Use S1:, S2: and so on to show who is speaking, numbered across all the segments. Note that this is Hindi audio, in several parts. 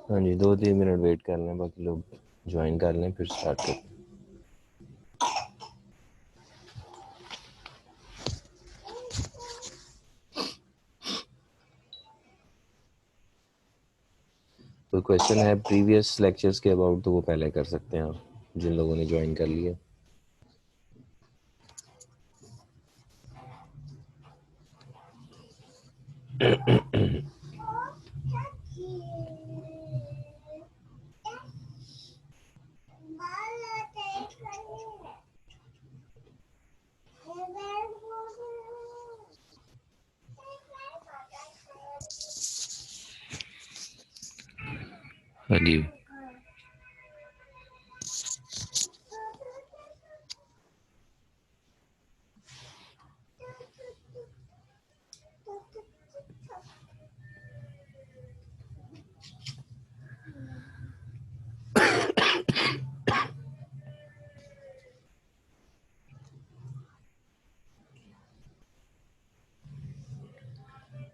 S1: हाँ जी, 2-3 मिनट वेट कर लें, बाकी लोग ज्वाइन कर लें, फिर स्टार्ट करें। तो क्वेश्चन है प्रीवियस लेक्चर्स के अबाउट, तो वो पहले कर सकते हैं आप, जिन लोगों ने ज्वाइन कर लिया। हाँ जी,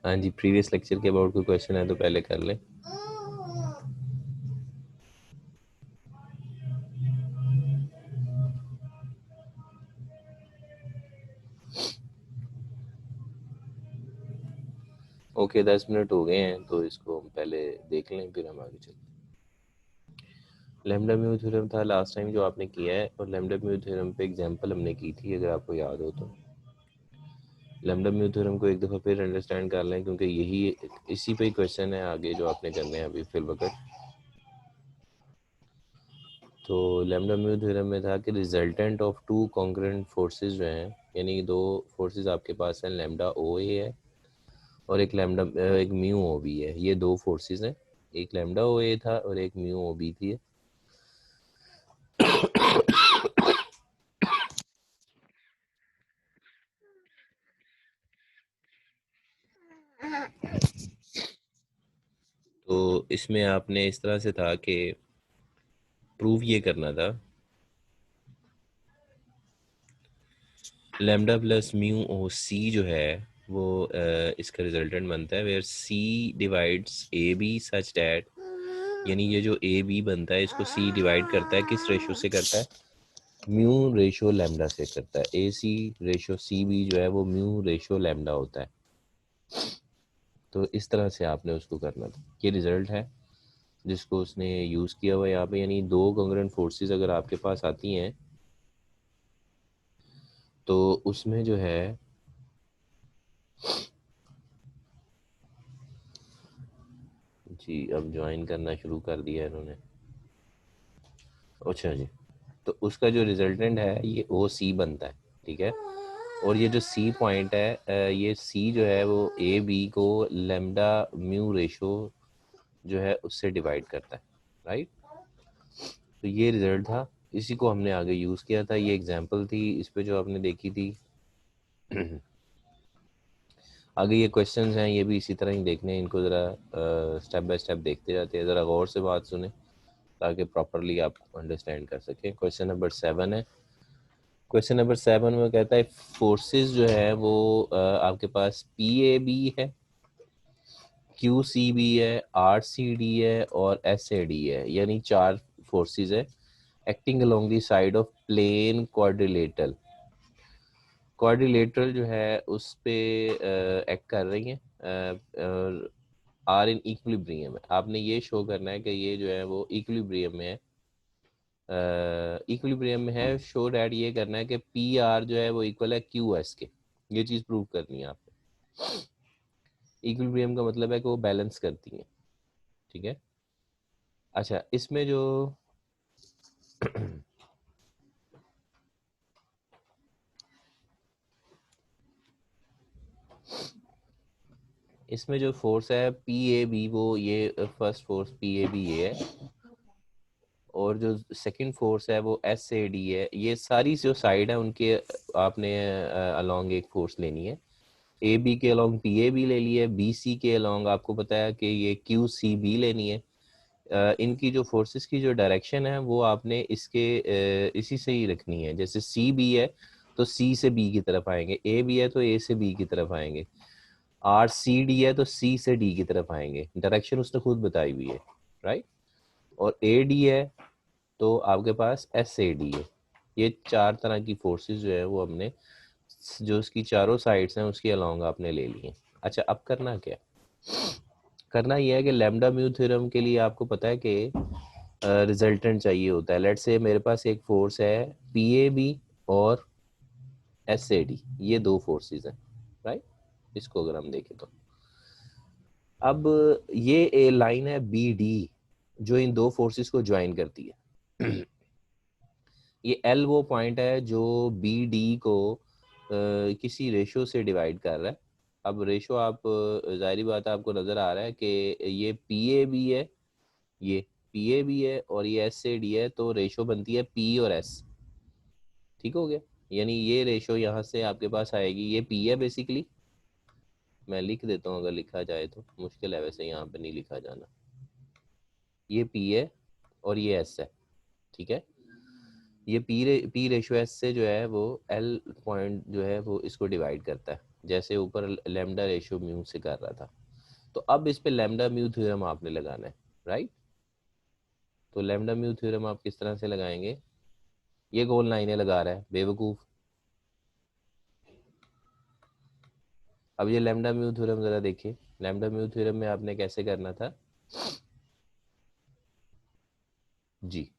S1: हाँ जी, प्रीवियस लेक्चर के अबाउट कोई क्वेश्चन है तो पहले कर लें। ओके, 10 मिनट हो गए हैं, तो इसको हम पहले देख लें, फिर हम आगे चलते हैं। लैम्डा म्यू थ्योरम था लास्ट टाइम जो आपने किया है, और लैम्डा म्यू थ्योरम पे एग्जांपल हमने की थी, अगर आपको याद हो तो। लैम्डा म्यू थ्योरम को एक दफ़ा फिर अंडरस्टैंड कर लें, क्योंकि यही इसी पे ही क्वेश्चन है आगे जो आपने करने हैं अभी फिल वक्त। तो लैम्डा म्यू थ्योरम में था कि resultant of two concurrent forces जो हैं, यानी दो फोर्सेस आपके पास हैं, लैम्डा ओ ए है और एक एक म्यू ओ बी है। ये दो फोर्सेस हैं, एक लैम्डा ओ ए था और एक म्यू ओ बी थी। तो इसमें आपने इस तरह से था कि प्रूव ये करना था, lambda plus mu O C जो है वो इसका रिजल्टेंट बनता है where C divides A B such that, यानी ये जो ए बी बनता है इसको सी डिवाइड करता है, किस रेशो से करता है, म्यू रेशो लैम्डा से करता है। ए सी रेशो सी बी जो है वो म्यू रेशो लैम्डा होता है। तो इस तरह से आपने उसको करना था। ये रिजल्ट है जिसको उसने यूज़ किया हुआ यहाँ पे, यानी दो कॉन्ग्रुएंट फोर्सेस अगर आपके पास आती हैं तो उसमें जो है जी, अब ज्वाइन करना शुरू कर दिया इन्होंने। अच्छा जी, तो उसका जो रिजल्टेंट है ये ओ सी बनता है, ठीक है। और ये जो सी पॉइंट है ये सी जो है वो ए बी को लेमडा म्यू रेशो जो है उससे डिवाइड करता है, राइट। तो ये रिजल्ट था, इसी को हमने आगे यूज़ किया था। ये एग्जांपल थी इस पे जो आपने देखी थी। आगे ये क्वेश्चंस हैं, ये भी इसी तरह ही देखने हैं, इनको ज़रा स्टेप बाय स्टेप देखते जाते हैं, ज़रा गौर से बात सुने ताकि प्रॉपरली आप अंडरस्टैंड कर सकें। क्वेश्चन नंबर 7 है। क्वेश्चन नंबर 7 में कहता है फोर्सेस जो है वो आपके पास पी ए बी है, क्यू सी बी है, आर सी डी है और एस ए डी है, यानी 4 फोर्सेस है acting along the side of plane quadrilateral. Quadrilateral जो है उस पे एक्ट कर रही हैं, आर इन इक्विलिब्रियम है। आपने ये शो करना है कि ये जो है वो इक्विलिब्रियम में है, इक्विलिब्रियम में है। शो डैट ये करना है कि पी आर जो है वो इक्वल है क्यू एस के, ये चीज़ प्रूव करनी है आपको। इक्विलिब्रियम का मतलब है कि वो बैलेंस करती हैं, ठीक है। अच्छा, इसमें जो इसमें जो फोर्स है पी ए बी, वो ये first force P A B ये है, और जो सेकंड फोर्स है वो एस ए डी है। ये सारी जो साइड है उनके आपने अलोंग एक फोर्स लेनी है। ए बी के अलोंग पी ए बी ले लिए, बी सी के अलोंग आपको पता है कि ये क्यू सी बी लेनी है। इनकी जो फोर्सेस की जो डायरेक्शन है वो आपने इसके इसी से ही रखनी है। जैसे सी बी है तो सी से बी की तरफ आएंगे, ए बी है तो ए से बी की तरफ आएंगे, आर सी डी है तो सी से डी की तरफ आएंगे। डायरेक्शन उसने खुद बताई हुई है, राइट। और ए डी है तो आपके पास एस ए डी है। ये 4 तरह की फोर्सेस जो है वो हमने जो उसकी चारों साइड्स हैं उसके अलोंग आपने ले लिए। अच्छा, अब करना क्या, करना यह है कि लैम्डा म्यू थ्योरम के लिए आपको पता है कि रिजल्टेंट चाहिए होता है। लेट्स से मेरे पास एक फोर्स है पी ए बी और एस ए डी, ये 2 फोर्सेस हैं, राइट। इसको अगर हम देखें तो अब ये ए लाइन है बी डी जो इन 2 फोर्सेस को ज्वाइन करती है। ये एल वो पॉइंट है जो बी डी को किसी रेशो से डिवाइड कर रहा है। अब रेशो आप जाहिर बात है आपको नज़र आ रहा है कि ये पी ए बी है, ये पी ए बी है और ये एस ए डी है, तो रेशो बनती है पी और एस, ठीक हो गया। यानी ये रेशो यहाँ से आपके पास आएगी, ये पी है बेसिकली, मैं लिख देता हूँ अगर लिखा जाए तो, मुश्किल है वैसे यहाँ पे नहीं लिखा जाना। ये पी है और ये एस है, ठीक है। ये पी रेशो एस से जो है वो एल पॉइंट जो है वो इसको डिवाइड करता है, जैसे ऊपर लेमडा रेशो म्यू से कर रहा था। तो अब इस पे लेमडा म्यू थ्योरम आपने लगाना है, राइट। तो लेमडा म्यू थ्योरम आप किस तरह से लगाएंगे, ये गोल लाइनें लगा रहा है बेवकूफ़। अब ये लेमडा म्यू थ्योरम ज़रा देखिए, लेमडा म्यू थ्योरम में आपने कैसे करना था जी,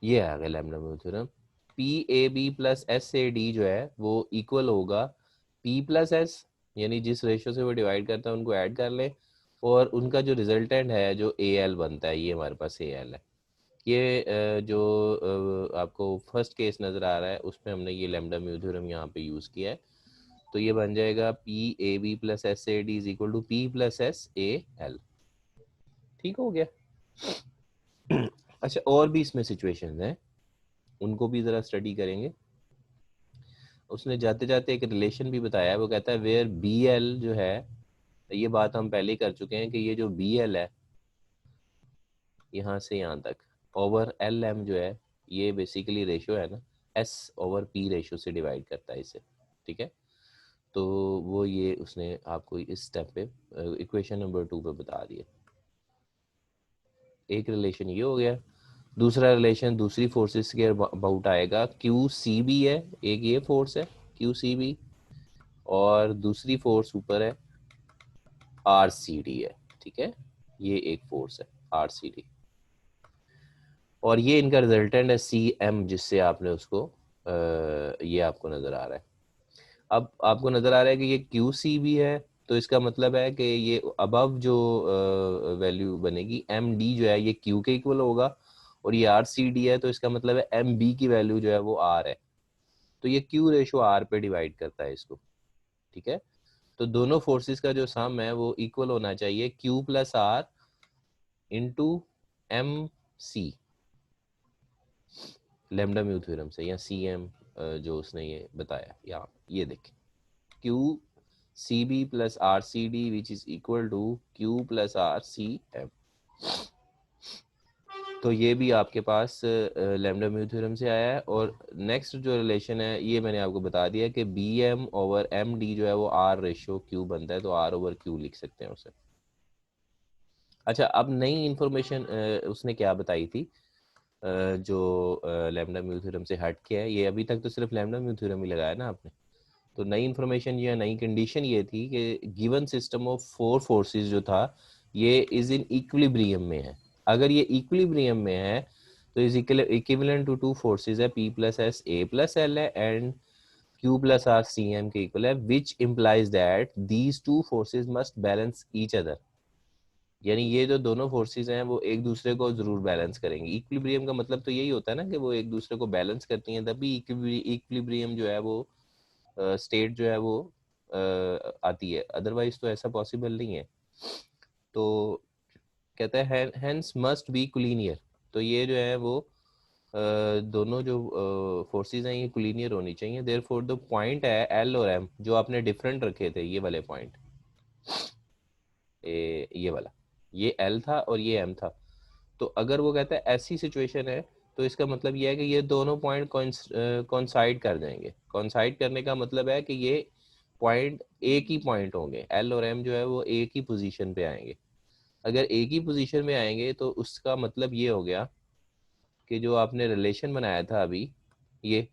S1: ये आ गया lambda mu theorem. P A B plus S A D जो है वो इक्वल होगा पी प्लस एस, यानी जिस रेशो से वो डिवाइड करता है उनको ऐड कर लें, और उनका जो रिजल्टेंट है जो ए एल बनता है, ये हमारे पास ए एल है। ये जो आपको फर्स्ट केस नज़र आ रहा है उसमें हमने ये लेमडा म्यू थ्योरम यहाँ पे यूज़ किया है। तो ये बन जाएगा P A B plus S A D is equal to P plus S A L, ठीक हो गया। अच्छा, और भी इसमें सिचुएशंस हैं, उनको भी ज़रा स्टडी करेंगे। उसने जाते जाते एक रिलेशन भी बताया है, वो कहता है वेयर बी एल जो है, ये बात हम पहले ही कर चुके हैं कि ये जो बी एल है यहाँ से यहाँ तक ओवर एल एम जो है, ये बेसिकली रेशो है ना, एस ओवर पी रेशो से डिवाइड करता है इसे, ठीक है। तो वो ये उसने आपको इस स्टेप पे इक्वेशन नंबर 2 पे बता दिया। एक रिलेशन ये हो गया। दूसरा रिलेशन दूसरी फोर्सेस के अबाउट आएगा, क्यू सी बी है, एक ये फोर्स है क्यू सी बी, और दूसरी फोर्स ऊपर है आर सी डी है, ठीक है, ये एक फोर्स है आर सी डी, और ये इनका रिजल्टेंट है सी एम, जिससे आपने उसको ये आपको नजर आ रहा है। अब आपको नजर आ रहा है कि ये क्यू सी भी है, तो इसका मतलब है कि ये अबव जो वैल्यू बनेगी एम डी जो है ये क्यू के इक्वल होगा, और ये आर सी डी है, तो इसका मतलब है एम बी की वैल्यू जो है वो आर है, तो ये क्यू रेशो आर पे डिवाइड करता है इसको, ठीक है। तो दोनों फोर्सेस का जो सम है वो इक्वल होना चाहिए Q plus R into M C, lambda mu theorem से, या सी एम जो उसने ये बताया यहाँ ये देखें, Q C B plus R C D which is equal to Q plus R C M. तो ये भी आपके पास लैम्डा म्यू थ्योरम से आया है। और नेक्स्ट जो रिलेशन है ये मैंने आपको बता दिया कि B M over M D जो है वो आर रेशियो क्यू बनता है, तो आर ओवर क्यू लिख सकते हैं उसे। अच्छा, अब नई इंफॉर्मेशन उसने क्या बताई थी जो लैम्डा म्यू थ्योरम से हट के है, ये अभी तक तो सिर्फ लैम्डा म्यू थ्योरम ही लगाया ना आपने, तो नई इंफॉर्मेशन या नई कंडीशन ये थी कि given system of four forces जो था ये इज इन इक्विलिब्रियम में है। अगर ये इक्विलिब्रियम में है तो is equivalent to two forces है, P plus S A plus L है and Q plus R C M के इक्वल है, which implies that these two forces must balance each other. यानी ये जो दोनों फोर्सेस हैं वो एक दूसरे को जरूर बैलेंस करेंगी। इक्विलिब्रियम का मतलब तो यही होता है ना कि वो एक दूसरे को बैलेंस करती हैं, तभी इक्विलिब्रियम जो है वो स्टेट जो है वो आती है, अदरवाइज तो ऐसा पॉसिबल नहीं है। तो कहता है हेंस मस्ट बी कुलीनियर, तो ये जो है वो दोनों जो फोर्सेस हैं ये कुलीनियर होनी चाहिए। देयरफॉर द पॉइंट है एल और एम जो आपने डिफरेंट रखे थे, ये वाले पॉइंट, ये वाला, ये एल था और ये एम था, तो अगर वो कहता है ऐसी सिचुएशन है तो इसका मतलब ये है कि ये दोनों पॉइंट कॉन्साइड कर जाएंगे। कॉन्साइड करने का मतलब है कि ये पॉइंट एक ही पॉइंट होंगे, एल और एम जो है वो एक ही पोजीशन पे आएंगे। अगर एक ही पोजीशन में आएंगे तो उसका मतलब ये हो गया कि जो आपने रिलेशन बनाया था अभी, ये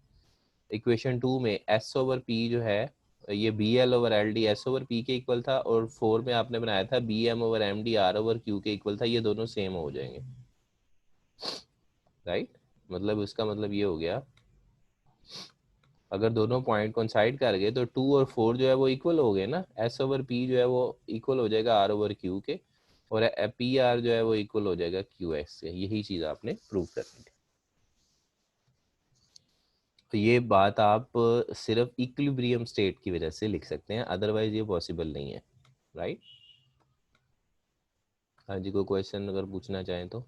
S1: इक्वेशन 2 में एस ओवर पी जो है, ये B L over L D S over P के इक्वल था, और 4 में आपने बनाया था B M over M D R over Q के इक्वल था, ये दोनों सेम हो जाएंगे, राइट। मतलब इसका मतलब ये हो गया अगर दोनों पॉइंट कोइंसाइड कर गए तो 2 और 4 जो है वो इक्वल हो गए ना, एस ओवर पी जो है वो इक्वल हो जाएगा आर ओवर क्यू के, और पी आर जो है वो इक्वल हो जाएगा क्यू एस से। यही चीज़ आपने प्रूव करनी थी। तो ये बात आप सिर्फ इक्विलिब्रियम स्टेट की वजह से लिख सकते हैं, अदरवाइज ये पॉसिबल नहीं है, राइट। हाँ जी, कोई क्वेश्चन अगर पूछना चाहें तो।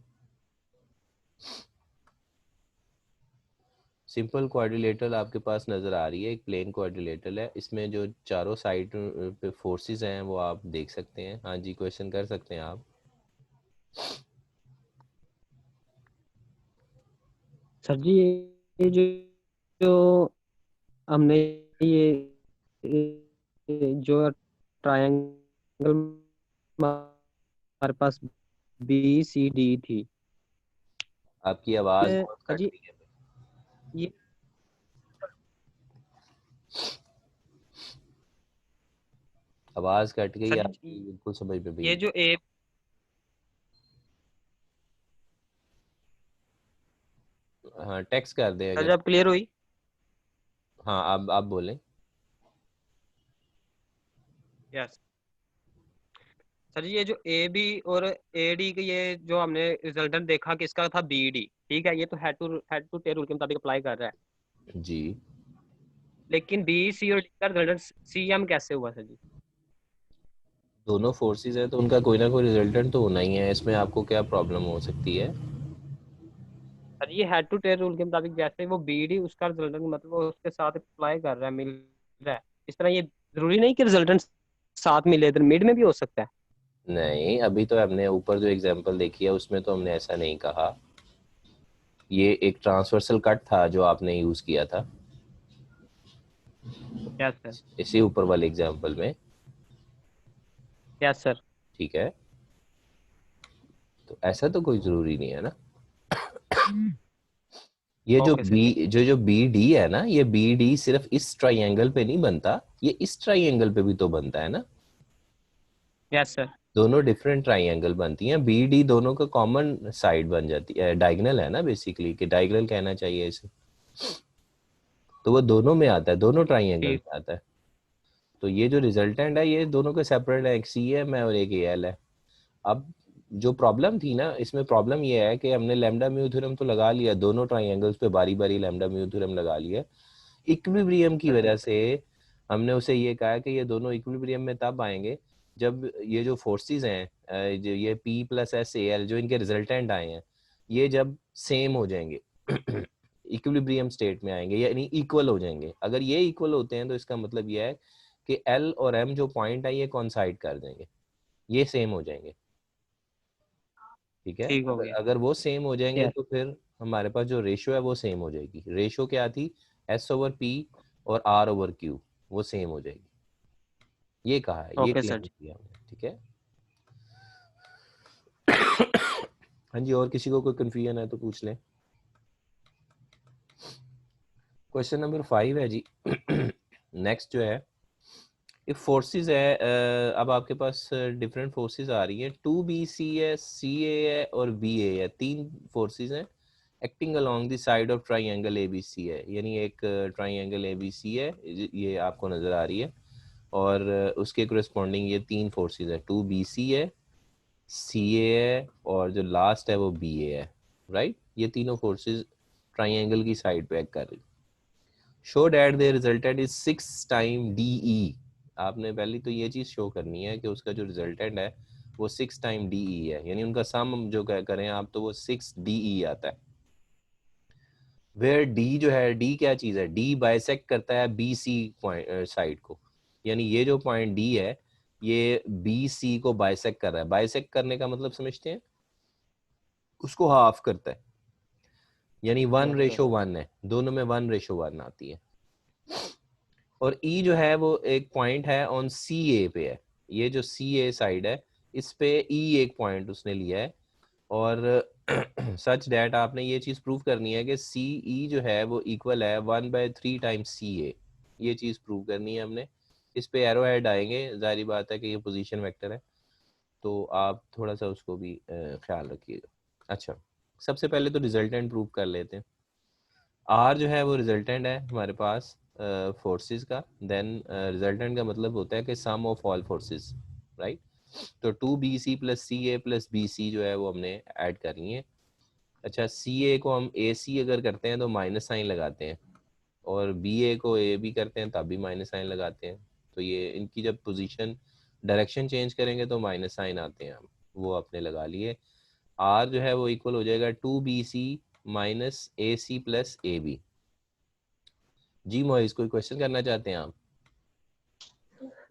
S1: सिंपल क्वाड्रिलेटरल आपके पास नज़र आ रही है, एक प्लेन क्वाड्रिलेटरल है, इसमें जो चारों साइड पे फोर्सेस हैं वो आप देख सकते हैं। हाँ जी, क्वेश्चन कर सकते हैं आप।
S2: सर जी ये जो जो हमने ये जो ट्रायंगल हमारे पास बी सी डी थी,
S1: आपकी आवाज़ बहुत
S2: सर
S1: कट
S2: जी
S1: रही है,
S2: ये
S1: आवाज़ कट गई
S2: सर
S1: आपकी,
S2: जी
S1: बिल्कुल समझ में भी
S2: ये
S1: नहीं।
S2: जो ए
S1: हाँ, टेक्स्ट कर दें
S2: सर
S1: अगर।
S2: जी अब क्लियर हुई?
S1: हाँ, आप बोलें।
S2: यस सर जी, ये जो ए बी और ए डी के ये जो हमने रिजल्टेंट देखा कि इसका था बी डी, ठीक है, ये तो हेड टू टेल रूल के मुताबिक अप्लाई कर रहा है,
S1: जी,
S2: लेकिन बी सी और डी का रिजल्टेंट सी एम कैसे हुआ सर जी?
S1: दोनों फोर्सेस है तो उनका कोई ना कोई रिजल्टेंट तो होना ही है, इसमें आपको क्या प्रॉब्लम हो सकती है।
S2: सर ये हेड टू टेल रूल के मुताबिक जैसे वो बी डी उसका रिजल्टेंट मतलब वो उसके साथ अप्लाई कर रहा है, मिल रहा है, इस तरह ये जरूरी नहीं कि रिजल्टेंट साथ मिले, इधर मिड में भी हो सकता है।
S1: नहीं, अभी तो हमने ऊपर जो एग्जांपल देखी है उसमें तो हमने ऐसा नहीं कहा, ये एक ट्रांसवर्सल कट था जो आपने यूज़ किया था।
S2: Yes sir.
S1: इसी ऊपर वाले एग्जांपल में,
S2: यस सर।
S1: ठीक है। तो ऐसा तो कोई जरूरी नहीं है ना। ये जो
S2: ओके सर।
S1: बी जो बी डी है ना, ये बी डी सिर्फ इस ट्राइंगल पे नहीं बनता, ये इस ट्राइंगल पे भी तो बनता है ना।
S2: Yes sir.
S1: दोनों डिफरेंट ट्राइंगल बनती हैं, बी डी दोनों का कॉमन साइड बन जाती है, डायगोनल है ना बेसिकली, कि डायगोनल कहना चाहिए इसे। तो वो दोनों में आता है, दोनों ट्राइंगल
S2: ठीक।
S1: में आता है। तो ये जो रिजल्टेंट है ये दोनों के सेपरेट है, एक सी एम है और एक ए एल है। अब जो प्रॉब्लम थी ना, इसमें प्रॉब्लम ये है कि हमने लैम्डा म्यू थ्योरम तो लगा लिया, दोनों ट्राइंगल्स पे बारी बारी लैम्डा म्यू थ्योरम लगा लिया। इक्विलिब्रियम की वजह से हमने उसे ये कहा कि ये दोनों इक्विलिब्रियम में तब आएंगे जब ये जो फोर्सेस हैं, जो ये P plus S A L जो इनके रिजल्टेंट आए हैं, ये जब सेम हो जाएंगे इक्विलिब्रियम स्टेट में आएंगे, यानी इक्वल हो जाएंगे। अगर ये इक्वल होते हैं तो इसका मतलब ये है कि L और M जो पॉइंट है ये कॉन्साइड कर देंगे, ये सेम हो जाएंगे। ठीक है,
S2: ठीक हो
S1: अगर
S2: गया।
S1: अगर वो सेम हो जाएंगे
S2: यस।
S1: तो फिर हमारे पास जो रेशियो है वो सेम हो जाएगी। रेशियो क्या थी, एस ओवर पी और आर ओवर क्यू, वो सेम हो जाएगी। ये कहा है, ये
S2: ओके सर।
S1: क्लेम किया हमने, ठीक है। हाँ जी, और किसी को कोई कंफ्यूजन है तो पूछ लें। क्वेश्चन नंबर 5 है जी। नेक्स्ट जो है, ये फोर्सेस है, अब आपके पास डिफरेंट फोर्सेस आ रही हैं, 2BC है, CA है और BA है, तीन फोर्सेस हैं acting along the side of triangle ABC है, यानी एक ट्राइंगल ABC है, ये आपको नजर आ रही है, और उसके कोरिस्पॉन्डिंग ये तीन फोर्सेस है, 2BC है, CA है और जो लास्ट है वो BA है, राइट। ये तीनों फोर्सेस ट्राइंगल की साइड पे एक्ट कर रही। Show that the resultant is 6 time DE। आपने पहले तो ये चीज शो करनी है कि उसका जो रिजल्टेंट है वो 6 टाइम DE है, यानी उनका सम जो करें आप तो वो 6DE आता है। वेयर D जो है, D क्या चीज है, D बाइसेक्ट करता है BC पॉइंट साइड को, यानी ये जो पॉइंट D है ये BC को बाइसेक्ट कर रहा है। बाइसेक्ट करने का मतलब समझते हैं, उसको हाफ करता है, यानी one
S2: yes sir.
S1: Ratio one है, दोनों में 1:1 आती है। और ई जो है वो एक पॉइंट है ऑन CA पे है, ये जो CA साइड है इस पे ई एक पॉइंट उसने लिया है, और सच डैट आपने ये चीज प्रूव करनी है कि CE जो है वो इक्वल है 1/3 टाइम्स CA। ये चीज प्रूव करनी है हमने। इस पे एरो हेड आएंगे, जारी बात है कि ये पोजीशन वेक्टर है, तो आप थोड़ा सा उसको भी ख्याल रखिएगा। अच्छा, सबसे पहले तो रिजल्टेंट प्रूव कर लेते हैं। आर जो है वो रिजल्टेंट है हमारे पास फोर्सेस का, देन रिजल्टेंट का मतलब होता है कि सम ऑफ ऑल फोर्सेस, राइट। तो 2BC plus CA plus BC जो है वो हमने ऐड करनी है। अच्छा, CA को हम AC अगर करते हैं तो माइनस साइन लगाते हैं, और BA को AB करते हैं तब भी माइनस साइन लगाते हैं। तो ये इनकी जब पोजीशन डायरेक्शन चेंज करेंगे तो माइनस साइन आते हैं, हम वो आपने लगा लिए। आर जो है वो इक्वल हो जाएगा 2BC minus AC plus AB। जी मोइज, कोई क्वेश्चन करना चाहते हैं आप?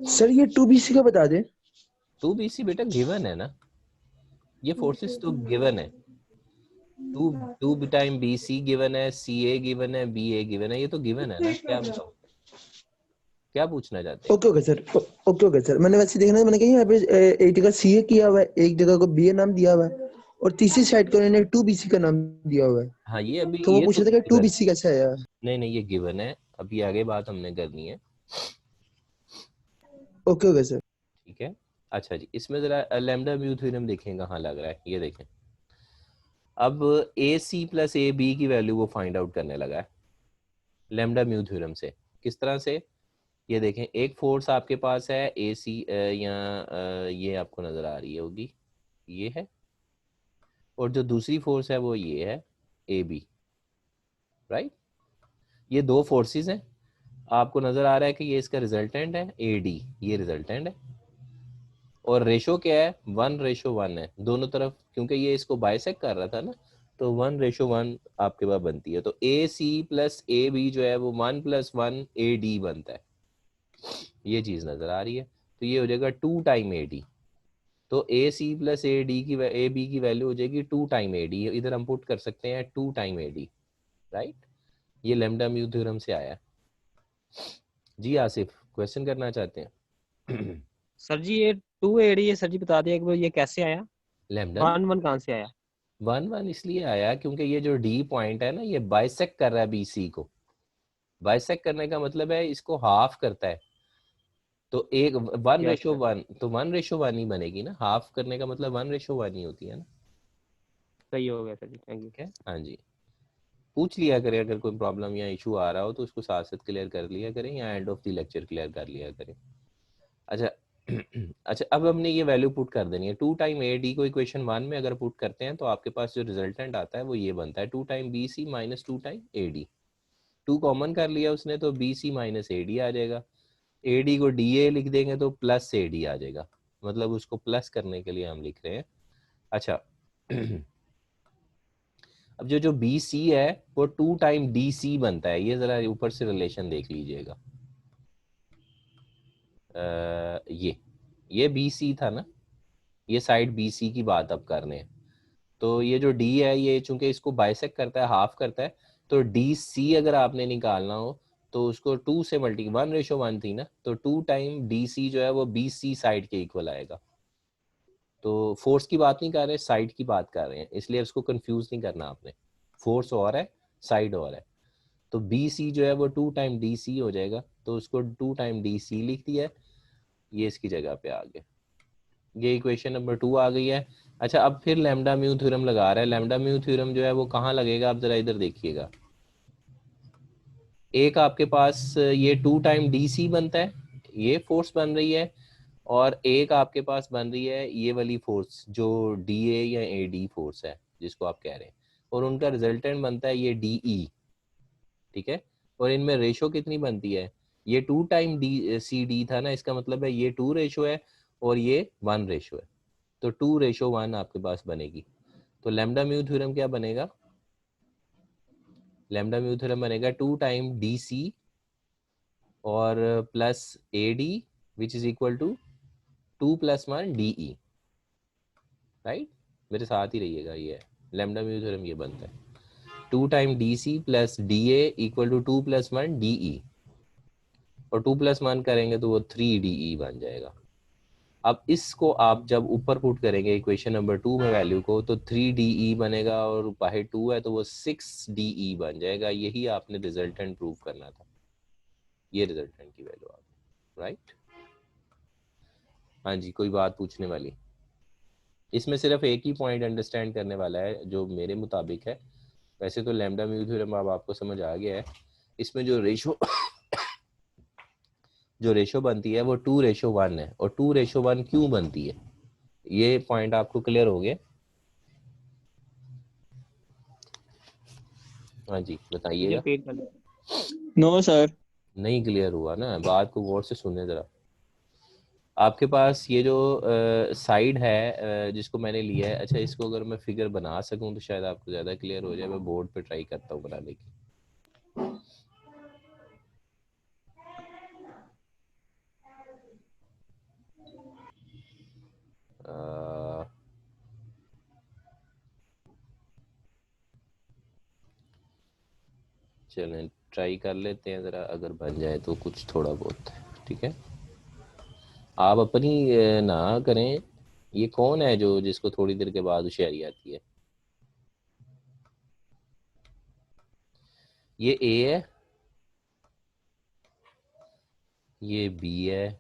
S3: सर ये 2BC का बता दें।
S1: 2BC बेटा गिवन है ना, ये फोर्सेस तो गिवन है। Two two time BC given है, CA गिवन है, BA गिवन है, ये तो गिवन है ना। क्या बताओ, क्या पूछना चाहते हैं?
S3: Okay okay sir. Okay okay sir, मैंने वैसे देखना है, मैंने कहीं यहाँ पे एक जगह CA किया हुआ है, एक जगह को BA नाम दिया हुआ है, और तीसरी साइड को उन्होंने 2BC का नाम दिया हुआ है।
S1: हाँ, ये अभी
S3: तो वो
S1: ये
S3: पूछ
S1: तो
S3: रहे थे कि
S1: गिवन,
S3: 2BC कैसे आया।
S1: नहीं नहीं ये गिवन है, अभी आगे बात हमने करनी है,
S3: ओके ओके सर।
S1: ठीक है। अच्छा जी, इसमें जरा लैम्डा म्यू थ्योरम देखें कहाँ लग रहा है, ये देखें। अब AC प्लस AB की वैल्यू वो फाइंड आउट करने लगा है लैम्डा म्यू थ्योरम से। किस तरह से, ये देखें, एक फोर्स आपके पास है AC, या ये आपको नजर आ रही होगी, ये है, और जो दूसरी फोर्स है वो ये है AB, राइट। ये दो फोर्सेस हैं, आपको नजर आ रहा है कि ये इसका रिजल्टेंट है AD, ये रिजल्टेंट है, और रेशो क्या है, 1:1 है दोनों तरफ, क्योंकि ये इसको बाइसेक्ट कर रहा था ना, तो 1:1 आपके पास बनती है। तो AC प्लस AB जो है वो 1+1 AD बनता है, ये चीज नजर आ रही है। तो ये हो जाएगा 2 टाइम AD। तो AC प्लस AB की वैल्यू हो जाएगी 2 टाइम AD, इधर हम पुट कर सकते हैं 2 टाइम AD, राइट। ये लैम्डा म्यू थ्योरम से आया। जी आसिफ, क्वेश्चन करना चाहते हैं?
S2: सर जी ये 2 AD है सर जी, बता दिया कि वो ये कैसे आया,
S1: लैम्डा
S2: 1 1 कहाँ से आया?
S1: 1 1 इसलिए आया क्योंकि ये जो डी पॉइंट है ना, ये बाइसेक्ट कर रहा है बीसी को। बाइसेक्ट करने का मतलब है इसको हाफ करता है। तो एक one
S2: yes
S1: ratio
S2: sir.
S1: One तो 1:1 ही बनेगी ना। हाफ करने का मतलब 1:1 ही होती है ना।
S2: सही हो गया सर जी, थैंक यू।
S1: ठीक है, हाँ जी। पूछ लिया करें अगर कोई प्रॉब्लम या इशू आ रहा हो तो उसको साथ साथ क्लियर कर लिया करें, या end of the lecture clear कर लिया करें। अच्छा अच्छा, अब हमने ये वैल्यू पुट कर देनी है। 2 टाइम ए डी को इक्वेशन 1 में अगर पुट करते हैं तो आपके पास जो रिजल्टेंट आता है वो ये बनता है, 2 time B C minus 2 time A D. 2 common कर लिया उसने तो B C minus A D आ जाएगा। ए डी को डी ए लिख देंगे तो प्लस ए डी आ जाएगा, मतलब उसको प्लस करने के लिए हम लिख रहे हैं। अच्छा अब जो जो बी सी है वो 2 टाइम डी सी बनता है। ये जरा ऊपर से रिलेशन देख लीजिएगा। ये बी सी था ना, ये साइड बी सी की बात अब कर रहे हैं। तो ये जो डी है ये चूंकि इसको बाइसेक्ट करता है, हाफ करता है, तो डी सी अगर आपने निकालना हो तो उसको 2 से मल्टी 1:1 थी ना, तो 2 टाइम डी सी जो है वो बी सी साइड के इक्वल आएगा। तो फोर्स की बात नहीं कर रहे, साइड की बात कर रहे हैं, इसलिए उसको कंफ्यूज नहीं करना आपने। फोर्स और है, साइड और है। तो बी सी जो है वो 2 टाइम डी सी हो जाएगा, तो उसको 2 टाइम डी सी लिख दिया है, ये इसकी जगह पे आ गया। ये इक्वेशन नंबर 2 आ गई है। अच्छा, अब फिर लैम्डा म्यू थ्योरम लगा रहा है। लैम्डा म्यू थ्योरम जो है वो कहाँ लगेगा, आप जरा इधर देखिएगा। एक आपके पास ये 2 टाइम डी सी बनता है, ये फोर्स बन रही है, और एक आपके पास बन रही है ये वाली फोर्स जो डी ए या ए डी फोर्स है जिसको आप कह रहे हैं, और उनका रिजल्टेंट बनता है ये डी ई। ठीक है, और इनमें रेशो कितनी बनती है, ये 2 टाइम डी सी डी था ना, इसका मतलब है ये 2 रेशो है और ये 1 रेशो है, तो 2:1 आपके पास बनेगी। तो लैम्डा म्यू थ्योरम क्या बनेगा, लैम्डा म्यू थ्योरम बनेगा 2 टाइम डी सी और plus A D which is equal to 2+1 D E. Right, मेरे साथ ही रहिएगा। ये लैम्डा म्यू थ्योरम ये बनता है 2 time D C plus D A equal to 2+1 D E, और 2+1 करेंगे तो वो 3 डी ई बन जाएगा। अब इसको आप जब ऊपर पुट करेंगे इक्वेशन नंबर 2 में वैल्यू को, तो 3 DE बनेगा, और बाहर 2 है तो वो 6 DE बन जाएगा। यही आपने रिजल्टेंट प्रूव करना था, ये रिजल्टेंट की वैल्यू आ गई। राइट, हाँ जी, कोई बात पूछने वाली? इसमें सिर्फ एक ही पॉइंट अंडरस्टैंड करने वाला है जो मेरे मुताबिक है। वैसे तो लैम्डा म्यू थ्योरम अब आपको समझ आ गया है। इसमें जो रेशो बनती है वो 2:1 है, और 2:1 क्यों बनती है, ये पॉइंट आपको क्लियर हो गया? हाँ जी,
S2: सर जी
S1: बताइएगा।
S2: रिपीट कर।
S4: No sir.
S1: नहीं क्लियर हुआ ना, बात को गौर से सुनने जरा। आपके पास ये जो साइड है जिसको मैंने लिया है, अच्छा इसको अगर मैं फिगर बना सकूं तो शायद आपको ज़्यादा क्लियर हो जाए। मैं बोर्ड पे ट्राई करता हूँ बनाने की। चलें ट्राई कर लेते हैं ज़रा, अगर बन जाए तो कुछ थोड़ा बहुत। ठीक है, आप अपनी ना करें। ये कौन है जो जिसको थोड़ी देर के बाद होशियारी आती है? ये ए है, ये बी है,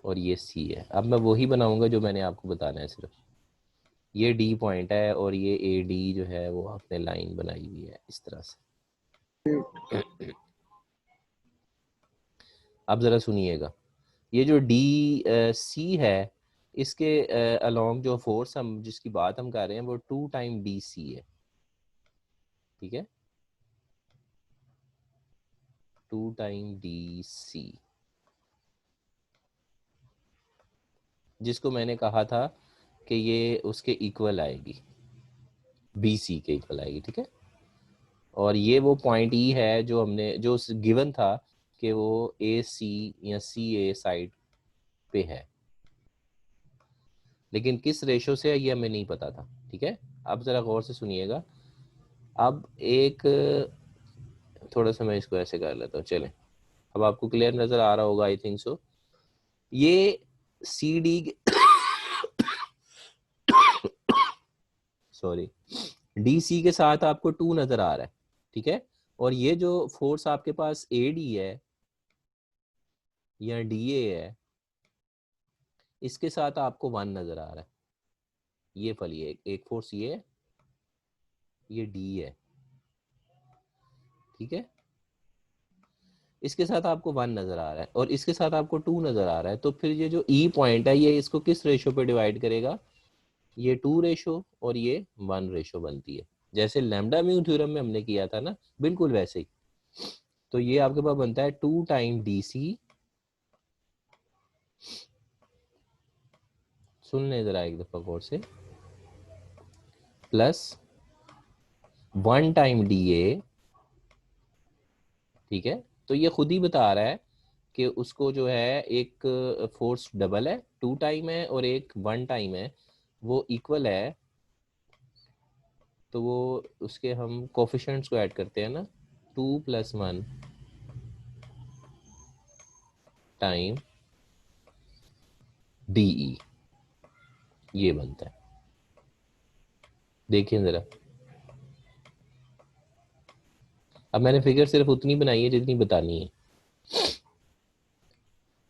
S1: और ये सी है। अब मैं वही बनाऊंगा जो मैंने आपको बताना है सिर्फ। ये डी पॉइंट है और ये ए डी जो है वो आपने लाइन बनाई हुई है इस तरह से। अब ज़रा सुनिएगा, ये जो डी सी है, इसके अलोंग जो फोर्स हम जिसकी बात हम कर रहे हैं वो 2 टाइम डी सी है। ठीक है, 2 टाइम डी सी, जिसको मैंने कहा था कि ये उसके इक्वल आएगी, बी सी के इक्वल आएगी। ठीक है, और ये वो पॉइंट ई है जो हमने जो गिवन था कि वो ए सी या सी ए साइड पे है, लेकिन किस रेशो से है ये हमें नहीं पता था। ठीक है, अब ज़रा गौर से सुनिएगा। अब एक थोड़ा सा मैं इसको ऐसे कर लेता हूँ, चलें। अब आपको क्लियर नजर आ रहा होगा, आई थिंक सो। ये C D sorry D C के साथ आपको 2 नजर आ रहा है, ठीक है। और ये जो फोर्स आपके पास ए डी है या डी ए है, इसके साथ आपको 1 नजर आ रहा है। ये फलिए एक फोर्स ये डी है, ठीक है। इसके साथ आपको 1 नजर आ रहा है और इसके साथ आपको 2 नजर आ रहा है। तो फिर ये जो ई पॉइंट है, ये इसको किस रेशो पे डिवाइड करेगा? ये 2 रेशो और ये 1 रेशो बनती है, जैसे लैम्डा म्यू थ्योरम में हमने किया था ना, बिल्कुल वैसे ही। तो ये आपके पास बनता है 2 टाइम डी सी, सुन लें जरा एक दफा गौर से, प्लस 1 टाइम डी ए, ठीक है। तो ये खुद ही बता रहा है कि उसको जो है एक फोर्स डबल है, 2 टाइम है, और एक 1 टाइम है, वो इक्वल है। तो वो उसके हम कोफिशिएंट्स को ऐड करते हैं ना, 2 + 1 टाइम डी ई, ये बनता है। देखिए जरा, अब मैंने फिगर सिर्फ उतनी बनाई है जितनी बतानी है।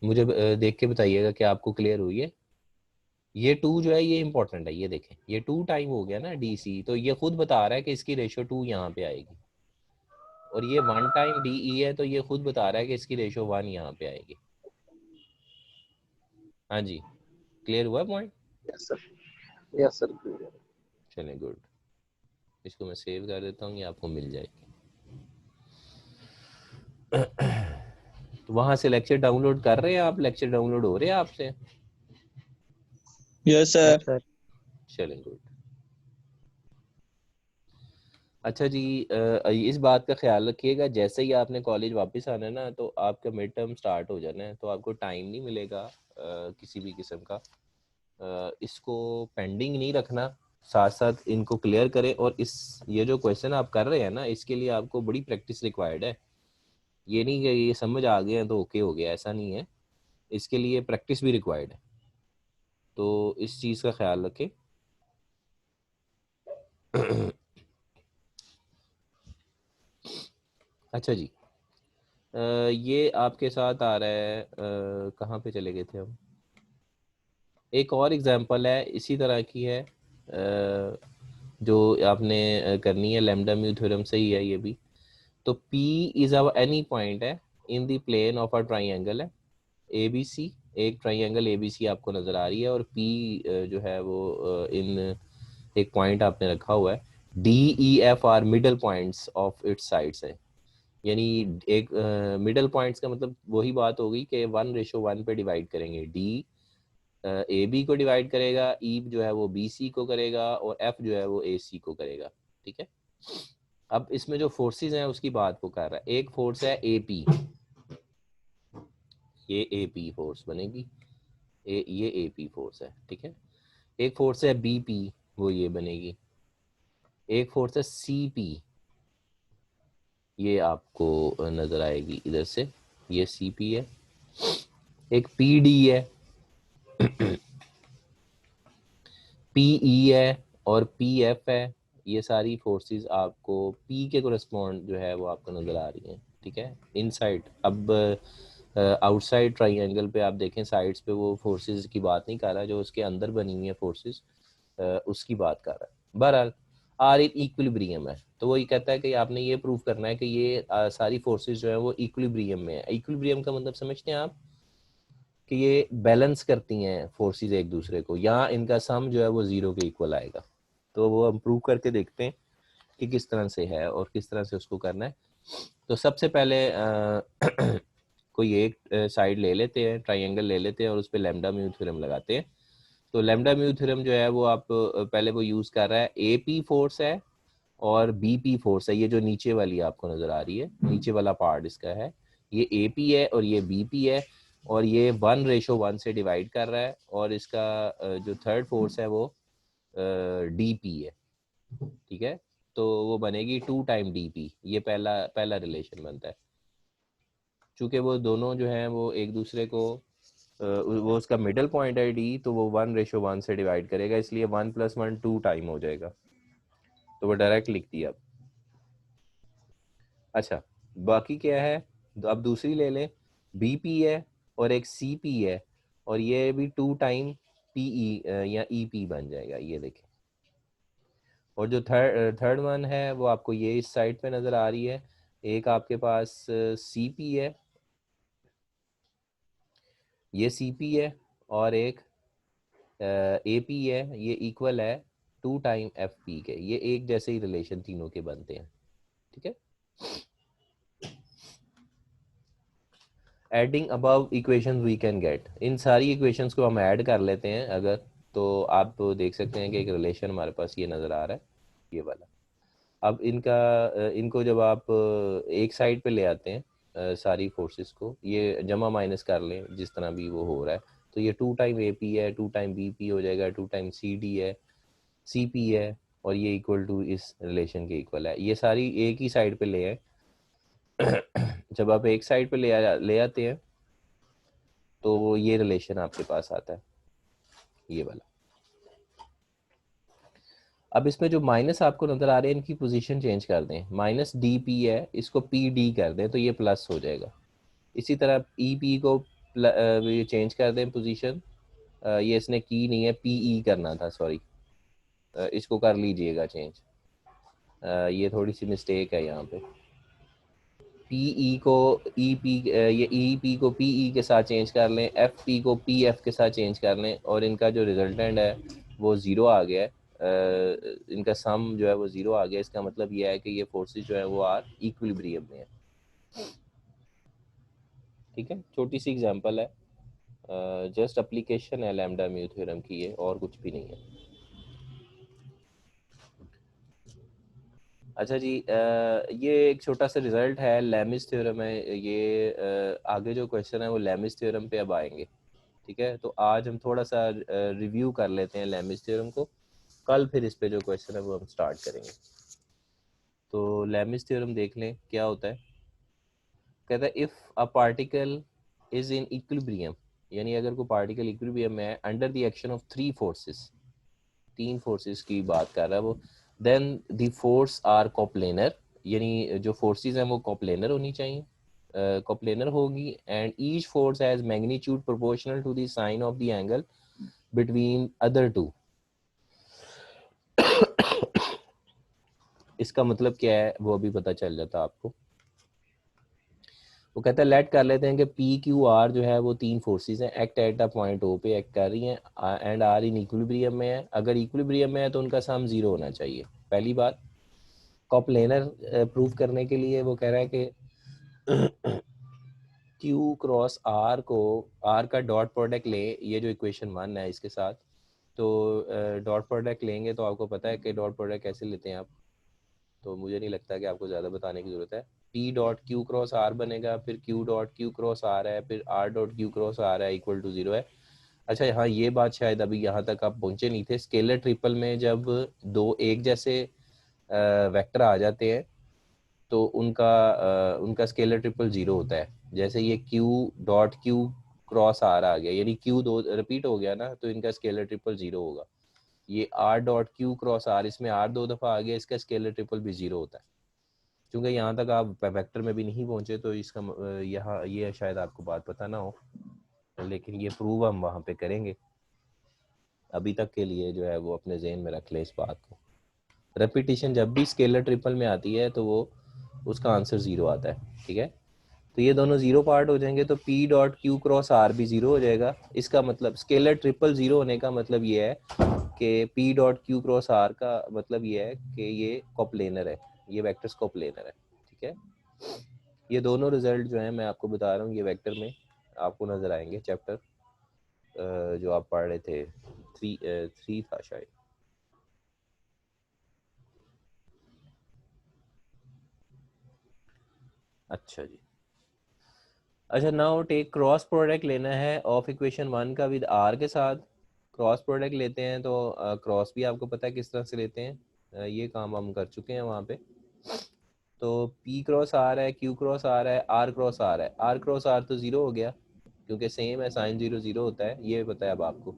S1: मुझे देख के बताइएगा कि आपको क्लियर हुई है। ये 2 जो है ये इंपॉर्टेंट है, ये देखें, ये 2 टाइम हो गया ना डी सी, तो ये खुद बता रहा है कि इसकी रेशो 2 यहाँ पे आएगी। और ये 1 टाइम डी ई है, तो ये खुद बता रहा है कि इसकी रेशो 1 यहाँ पे आएगी। हाँ जी, क्लियर हुआ पॉइंट?
S5: Yes sir clear.
S1: चलें, गुड। इसको मैं सेव कर देता हूँ, ये आपको मिल जाएगी। तो वहां से लेक्चर डाउनलोड कर रहे हैं आप? लेक्चर डाउनलोड हो रहे हैं आपसे?
S4: Yes sir.
S2: सर
S1: चलें, गुड। अच्छा जी, इस बात का ख्याल रखिएगा, जैसे ही आपने कॉलेज वापस आना है ना, तो आपका मिड टर्म स्टार्ट हो जाना है, तो आपको टाइम नहीं मिलेगा किसी भी किस्म का। इसको पेंडिंग नहीं रखना, साथ साथ इनको क्लियर करें। और ये जो क्वेश्चन आप कर रहे हैं ना, इसके लिए आपको बड़ी प्रैक्टिस रिक्वायर्ड है। ये नहीं कि ये समझ आ गया तो ओके हो गया, ऐसा नहीं है। इसके लिए प्रैक्टिस भी रिक्वायर्ड है, तो इस चीज़ का ख्याल रखें। अच्छा जी, ये आपके साथ आ रहा है, कहाँ पे चले गए थे हम? एक और एग्जांपल है इसी तरह की है, जो आपने करनी है, लैम्डा म्यू थ्योरम से ही है ये भी। तो P is our any point है in the plane of a triangle है ABC। एक ट्राइंगल ABC आपको नजर आ रही है, और P जो है वो इन एक पॉइंट आपने रखा हुआ है। DEF are middle points of its sides है। यानी एक मिडल पॉइंट्स का मतलब वही बात होगी कि 1:1 पे डिवाइड करेंगे। D AB को डिवाइड करेगा, E जो है वो BC को करेगा, और F जो है वो AC को करेगा, ठीक है। अब इसमें जो फोर्सेस हैं उसकी बात को कर रहा है। एक फोर्स है AP, ये AP फोर्स बनेगी, ये AP फोर्स है, ठीक है। एक फोर्स है BP, वो ये बनेगी। एक फोर्स है CP, ये आपको नजर आएगी इधर से, ये CP है। एक PD है, PE है, और PF है। ये सारी फोर्सेस आपको P के कोरेस्पॉन्ड जो है वो आपको नजर आ रही हैं, ठीक है, इनसाइड। अब आउटसाइड ट्राइंगल पे आप देखें, साइड्स पे वो फोर्सेस की बात नहीं कर रहा, जो उसके अंदर बनी हुई है फोर्सेस उसकी बात कर रहा है। बहरहाल आर एक इक्विलिब्रियम है, तो वो ये कहता है कि आपने ये प्रूव करना है कि ये सारी फोर्सेस जो है वो इक्विलिब्रियम में है। इक्विलिब्रियम का मतलब समझते हैं आप, कि ये बैलेंस करती हैं फोर्सेस एक दूसरे को, या इनका सम जो है वो 0 के इक्वल आएगा। तो वो हम प्रूव करके देखते हैं कि किस तरह से है और किस तरह से उसको करना है। तो सबसे पहले कोई एक साइड ले लेते हैं, ट्राइंगल ले लेते हैं, और उस पर लैम्डा म्यू थ्योरम लगाते हैं। तो लैम्डा म्यू थ्योरम जो है वो आप पहले वो यूज़ कर रहा है। AP फोर्स है और BP फोर्स है, ये जो नीचे वाली आपको नज़र आ रही है, नीचे वाला पार्ट इसका है, ये AP है और ये BP है, और ये 1:1 से डिवाइड कर रहा है। और इसका जो थर्ड फोर्स है वो DP है, ठीक है। तो वो बनेगी 2 टाइम डी, ये पहला रिलेशन बनता है। चूंकि वो दोनों जो हैं वो एक दूसरे को वो उसका मिडल पॉइंट है डी, तो वो 1:1 से डिवाइड करेगा, इसलिए 1 + 1 2 टाइम हो जाएगा, तो वो डायरेक्ट लिख दिया। अच्छा, बाकी क्या है, तो अब दूसरी ले लें, बीपी है और एक सीपी है, और ये भी 2 टाइम पीई या ईपी बन जाएगा, ये देखें। और जो थर्ड वन है वो आपको ये इस साइड पे नज़र आ रही है, एक आपके पास सीपी है, ये सीपी है, और एक एपी है, ये इक्वल है 2 टाइम एफपी के। ये एक जैसे ही रिलेशन तीनों के बनते हैं, ठीक है। Adding above equations we can get, इन सारी इक्वेशंस को हम ऐड कर लेते हैं अगर, तो आप देख सकते हैं कि एक रिलेशन हमारे पास ये नज़र आ रहा है, ये वाला। अब इनको जब आप एक साइड पे ले आते हैं सारी फोर्सेस को, ये जमा माइनस कर लें जिस तरह भी वो हो रहा है, तो ये 2 टाइम एपी है, 2 टाइम बीपी हो जाएगा, 2 टाइम सीडी है, सीपी है, और ये इक्वल टू इस रिलेशन के इक्वल है। ये सारी एक ही साइड पे ले आए। जब आप एक साइड पे ले आते हैं तो वो ये रिलेशन आपके पास आता है, ये वाला। अब इसमें जो माइनस आपको नजर आ रहे हैं, इनकी पोजीशन चेंज कर दें, माइनस डी पी है, इसको पी डी कर दें, तो ये प्लस हो जाएगा। इसी तरह ई पी को ये चेंज कर दें पोजीशन, ये इसने की नहीं है, पी ई करना था, सॉरी, इसको कर लीजिएगा चेंज, ये थोड़ी सी मिस्टेक है यहाँ पे। पी ई को ई पी, ये ई पी को पी ई के साथ चेंज कर लें, एफ पी को पी एफ के साथ चेंज कर लें, और इनका जो रिजल्टेंट है वो ज़ीरो आ गया है। इनका सम जो है वो ज़ीरो आ गया। इसका मतलब ये है कि ये फोर्सेस जो है वो आर इक्विलिब्रियम में है, ठीक है। छोटी सी एग्जांपल है, जस्ट एप्लीकेशन है लैम्डा म्यू थ्योरम की, ये और कुछ भी नहीं है। अच्छा जी, ये एक छोटा सा रिजल्ट है, लेमिस थ्योरम है ये। आगे जो क्वेश्चन है वो लेमिस थ्योरम पे अब आएंगे, ठीक है। तो आज हम थोड़ा सा रिव्यू कर लेते हैं लेमिस थ्योरम को, कल फिर इस पे जो क्वेश्चन है वो हम स्टार्ट करेंगे। तो लेमिस थ्योरम देख लें क्या होता है। कहता है if a particle is in equilibrium, यानी अगर कोई पार्टिकल इक्विलिब्रियम में है under the action of 3 forces, 3 forces की बात कर रहा है वो, then the force are coplanar, यानी जो फोर्सेस हैं वो कोप्लेनर होनी चाहिए, कोप्लेनर होगी, and each force has magnitude proportional to the sine of the angle between other two. इसका मतलब क्या है वो अभी पता चल जाता आपको। वो कहता है लेट कर लेते हैं कि पी क्यू आर जो है वो 3 फोर्सेस हैं, act at a point O पे एक्ट कर रही हैं, एंड आर इन इक्विलिब्रियम में है। अगर इक्विलिब्रियम में है तो उनका सम 0 होना चाहिए, पहली बात। कोप्लेनर प्रूव करने के लिए वो कह रहा है कि क्यू क्रॉस आर को, आर का डॉट प्रोडक्ट ले, ये जो इक्वेशन 1 है इसके साथ, तो डॉट प्रोडक्ट लेंगे तो आपको पता है कि डॉट प्रोडक्ट कैसे लेते हैं आप, तो मुझे नहीं लगता कि आपको ज़्यादा बताने की ज़रूरत है। P dot Q cross R बनेगा, फिर Q dot Q cross R है, फिर R dot Q cross R है, इक्वल टू 0 है। अच्छा, हाँ ये बात शायद अभी यहाँ तक आप पहुँचे नहीं थे, स्केलर ट्रिपल में जब दो एक जैसे वेक्टर आ जाते हैं तो उनका स्केलर ट्रिपल 0 होता है। जैसे ये Q dot Q cross R आ गया, यानी क्यू दो रिपीट हो गया ना, तो इनका स्केलर ट्रिपल 0 होगा। ये R dot Q cross R, इसमें आर 2 दफ़ा आ गया, इसका स्केलर ट्रिपल भी 0 होता है। क्योंकि यहाँ तक आप वेक्टर में भी नहीं पहुंचे तो इसका यहाँ ये शायद आपको बात पता ना हो, लेकिन ये प्रूव हम वहाँ पे करेंगे। अभी तक के लिए जो है वो अपने जहन में रख ले इस बात को। रेपिटेशन जब भी स्केलर ट्रिपल में आती है तो वो उसका आंसर 0 आता है, ठीक है। तो ये दोनों 0 पार्ट हो जाएंगे, तो P dot Q cross R भी 0 हो जाएगा। इसका मतलब स्केलर ट्रिपल 0 होने का मतलब ये है कि P dot Q cross R का मतलब ये है कि ये कोप्लेनर है, ये वेक्टर्स कोप्लेनर है, ठीक है। ये दोनों रिजल्ट जो हैं मैं आपको बता रहा हूँ, ये वेक्टर में आपको नज़र आएंगे। चैप्टर जो आप पढ़ रहे थे 3 था शायद। अच्छा जी, अच्छा नाउ टेक क्रॉस प्रोडक्ट लेना है ऑफ इक्वेशन 1 का विद आर के साथ। क्रॉस प्रोडक्ट लेते हैं तो क्रॉस भी आपको पता है किस तरह से लेते हैं, ये काम हम कर चुके हैं वहाँ पे। तो P क्रॉस R है, Q क्रॉस R है, R क्रॉस R है। R क्रॉस R तो ज़ीरो हो गया क्योंकि सेम है, साइन 0 0 होता है, ये पता है अब आपको।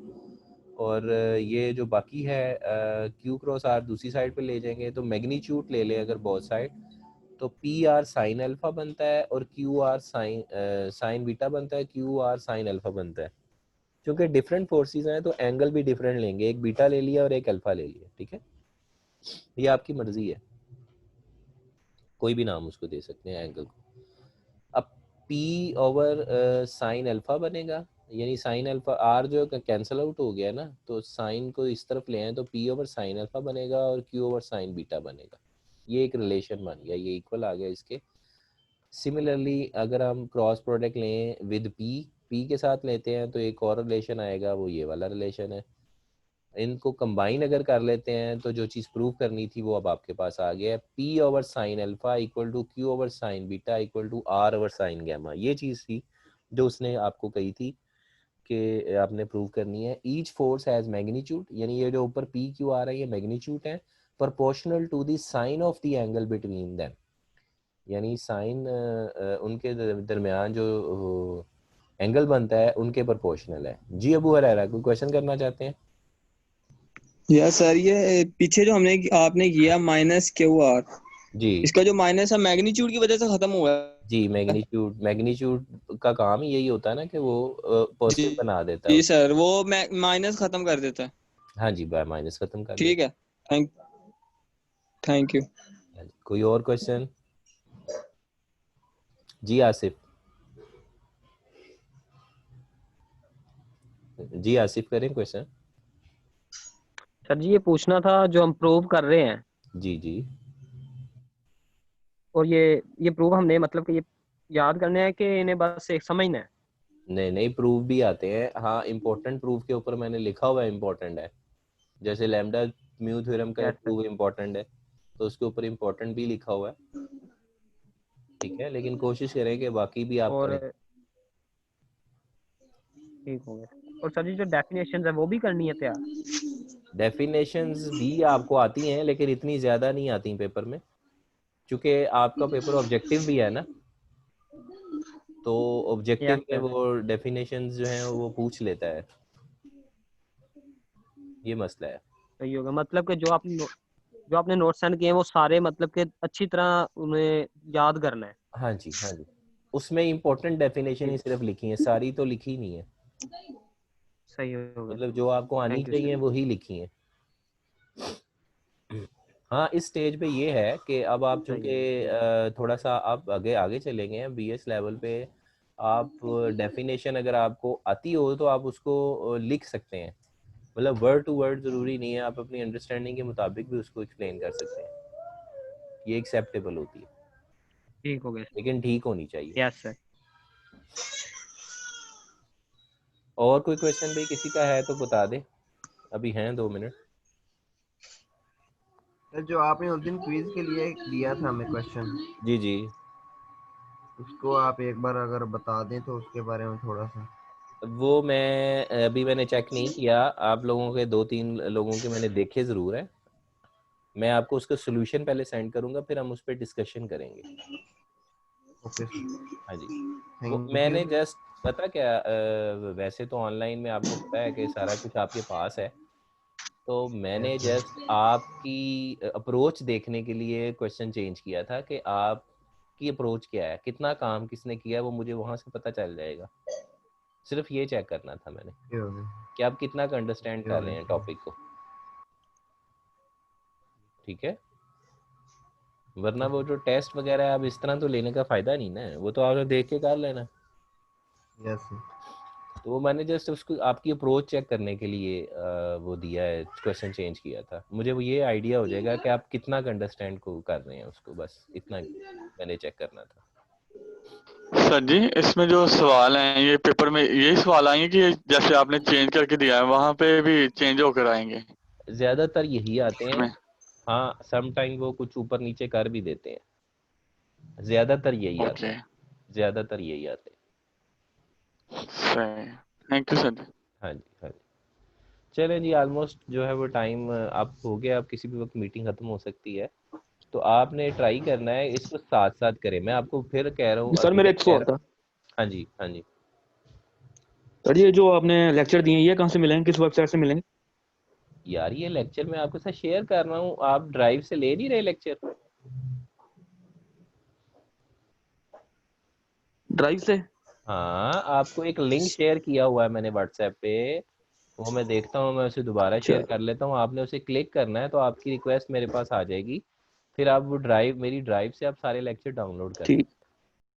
S1: और ये जो बाकी है Q क्रॉस R दूसरी साइड पे ले जाएंगे तो मैग्नीट्यूड ले लें अगर बोथ साइड, तो पी आर साइन अल्फा बनता है और क्यू आर साइन बीटा बनता है, क्यू आर साइन अल्फा बनता है। क्योंकि डिफरेंट फोर्सेस हैं तो एंगल भी डिफरेंट लेंगे, एक बीटा ले लिया और एक अल्फा ले लिया, ठीक है। ये आपकी मर्जी है, कोई भी नाम उसको दे सकते हैं एंगल को। अब पी ओवर साइन अल्फा बनेगा, यानी साइन अल्फा आर जो कैंसिल आउट हो गया ना, तो साइन को इस तरफ ले आए तो पी ओवर साइन अल्फा बनेगा और क्यू ओवर साइन बीटा बनेगा। ये एक रिलेशन बन गया, ये इक्वल आ गया इसके। सिमिलरली अगर हम क्रॉस प्रोडक्ट लें विद पी के साथ लेते हैं तो एक और रिलेशन आएगा, वो ये वाला रिलेशन है। इनको कंबाइन अगर कर लेते हैं तो जो चीज़ प्रूव करनी थी वो अब आपके पास आ गया है, P over sine alpha equal to Q over sine beta equal to R over sine gamma. ये चीज़ थी जो उसने आपको कही थी कि आपने प्रूव करनी है। ईच फोर्स हैज मैग्नीट्यूड, यानी ये जो ऊपर पी क्यू आ रहा है ये मैग्नीट्यूड है, proportional to the sine of the angle between them, यानी साइन उनके दरमियान जो एंगल बनता है उनके प्रोपोर्शनल है। जी अबू हरैरा, कोई क्वेश्चन करना चाहते हैं?
S4: यस सर, ये पीछे जो आपने किया -QR,
S1: जी
S4: इसका जो माइनस है मैग्नीट्यूड की वजह से खत्म हुआ है।
S1: जी, मैग्नीट्यूड का काम ही यही होता है ना कि वो
S4: जी
S1: पॉजिटिव बना देता है
S4: जी
S1: उसको।
S4: सर, वो माइनस खत्म कर देता है।
S1: हाँ जी, बाय माइनस खत्म कर
S4: ठीक
S1: देता
S4: है, थैंक यू।
S1: है। हाँ जी, कोई और क्वेश्चन? जी आसिफ, जी आसिफ करें क्वेश्चन।
S2: सर जी ये पूछना था, जो हम प्रूव कर रहे हैं
S1: जी जी
S2: और ये प्रूव हमने मतलब कि ये याद करने हैं कि इन्हें बस एक समझना है?
S1: नहीं नहीं, प्रूफ भी आते हैं। हाँ, इम्पोर्टेंट प्रूफ के ऊपर मैंने लिखा हुआ है इम्पोर्टेंट है, जैसे लैम्डा म्यू थ्योरम का
S2: यस सर।
S1: प्रूफ इम्पोर्टेंट है तो उसके ऊपर इम्पोर्टेंट भी लिखा हुआ है, ठीक है। लेकिन कोशिश करें कि बाकी भी आप करें।
S2: और ठीक हो गया। और सर जी जो डेफिनेशन है वो भी करनी है तैयार?
S1: डेफिनेशंस भी आपको आती हैं लेकिन इतनी ज़्यादा नहीं आती पेपर में, क्योंकि आपका पेपर ऑब्जेक्टिव भी है ना, तो
S2: यस
S1: ऑब्जेक्टिव में
S2: सर।
S1: वो डेफिनेशंस जो हैं वो पूछ लेता है, ये मसला है।
S2: सही होगा, मतलब कि जो आपने नोट सेंड किए हैं वो सारे मतलब कि अच्छी तरह उन्हें याद करना है।
S1: हाँ जी हाँ जी, उसमें इम्पोर्टेंट डेफिनेशन ही
S2: ठीक,
S1: सिर्फ लिखी है, सारी तो लिखी नहीं है,
S2: सही होगा
S1: मतलब
S2: सर।
S1: जो आपको आनी
S2: थैंक यू
S1: चाहिए
S2: सर।
S1: वही लिखी है। हाँ, इस स्टेज पे ये है कि अब आप
S2: सही
S1: चूंकि
S2: है।
S1: थोड़ा सा आप आगे आगे चलेंगे हैं बीएस लेवल पे, आप डेफिनेशन अगर आपको आती हो तो आप उसको लिख सकते हैं, मतलब वर्ड टू वर्ड ज़रूरी नहीं है, आप अपनी अंडरस्टैंडिंग के मुताबिक भी उसको एक्सप्लेन कर सकते हैं, ये एक्सेप्टेबल होती है,
S2: ठीक हो गया
S1: लेकिन ठीक होनी चाहिए।
S2: सर। Yes sir.
S1: और कोई क्वेश्चन भाई किसी का है तो बता दे, अभी हैं 2 मिनट।
S5: सर जो आपने उस दिन क्विज के लिए दिया था हमें क्वेश्चन,
S1: जी जी,
S5: उसको आप एक बार अगर बता दें तो उसके बारे में थोड़ा सा।
S1: वो मैं अभी मैंने चेक नहीं किया, आप लोगों के 2-3 लोगों के मैंने देखे ज़रूर है, मैं आपको उसका सोल्यूशन पहले सेंड करूंगा फिर हम उस पर डिस्कशन करेंगे।
S5: ओके सर,
S1: हाँ जी, वो
S5: थैंक यू।
S1: मैंने जस्ट पता क्या वैसे तो ऑनलाइन में आपको पता है कि सारा कुछ आपके पास है, तो मैंने
S5: यस
S1: जस्ट आपकी अप्रोच देखने के लिए क्वेश्चन चेंज किया था कि आपकी अप्रोच क्या है, कितना काम किसने किया है, वो मुझे वहाँ से पता चल जाएगा। सिर्फ ये चेक करना था मैंने
S5: हो गया,
S1: कि आप कितना का अंडरस्टैंड
S5: हो
S1: कर रहे
S5: गया
S1: हैं
S5: सर।
S1: टॉपिक को, ठीक है। वरना वो जो टेस्ट वगैरह है, अब इस तरह तो लेने का फ़ायदा नहीं ना, वो तो आपने देख के कर लेना।
S5: Yes sir.
S1: तो वो मैंने जस्ट उसको आपकी अप्रोच चेक करने के लिए वो दिया है, क्वेश्चन चेंज किया था, मुझे वो ये आइडिया हो जाएगा कि आप कितना अंडरस्टैंड को कर रहे हैं उसको, बस इतना मैंने चेक करना था।
S6: सर जी, इसमें जो सवाल हैं ये पेपर में यही सवाल आएंगे कि जैसे आपने चेंज करके दिया है वहां पे भी चेंज होकर आएंगे
S1: ज़्यादातर यही आते हैं।
S6: इसमें?
S1: हाँ, सम टाइम वो कुछ ऊपर नीचे कर भी देते हैं, ज़्यादातर यही आते
S6: ओके,
S1: हैं, ज़्यादातर यही आते हैं।
S6: सही, थैंक यू सर।
S1: हाँ जी हाँ जी, चलें जी, ऑलमोस्ट जो है वो टाइम आप हो गया, अब किसी भी वक्त मीटिंग खत्म हो सकती है, तो आपने ट्राई करना है इसको साथ साथ करें। मैं आपको फिर कह रहा हूँ,
S7: सर मेरा
S1: अगेन
S7: एक
S1: कह
S7: सवाल
S1: रहा
S7: था।
S1: हूँ। हाँ जी, हाँ जी।
S7: सर ये जो आपने लेक्चर दिए ये कहाँ से मिलेंगे, किस वेबसाइट से मिलेंगे?
S1: यार ये लेक्चर मैं आपके साथ शेयर कर रहा हूँ, आप ड्राइव से ले नहीं रहे लेक्चर?
S7: ड्राइव से?
S1: हाँ, आपको एक लिंक शेयर किया हुआ है मैंने व्हाट्सएप पे, वो मैं देखता हूँ, मैं उसे दोबारा
S7: अच्छा
S1: शेयर कर लेता हूँ। आपने उसे क्लिक करना है तो आपकी रिक्वेस्ट मेरे पास आ जाएगी, फिर आप वो ड्राइव, मेरी ड्राइव से आप सारे लेक्चर डाउनलोड कर लें।
S7: ठीक।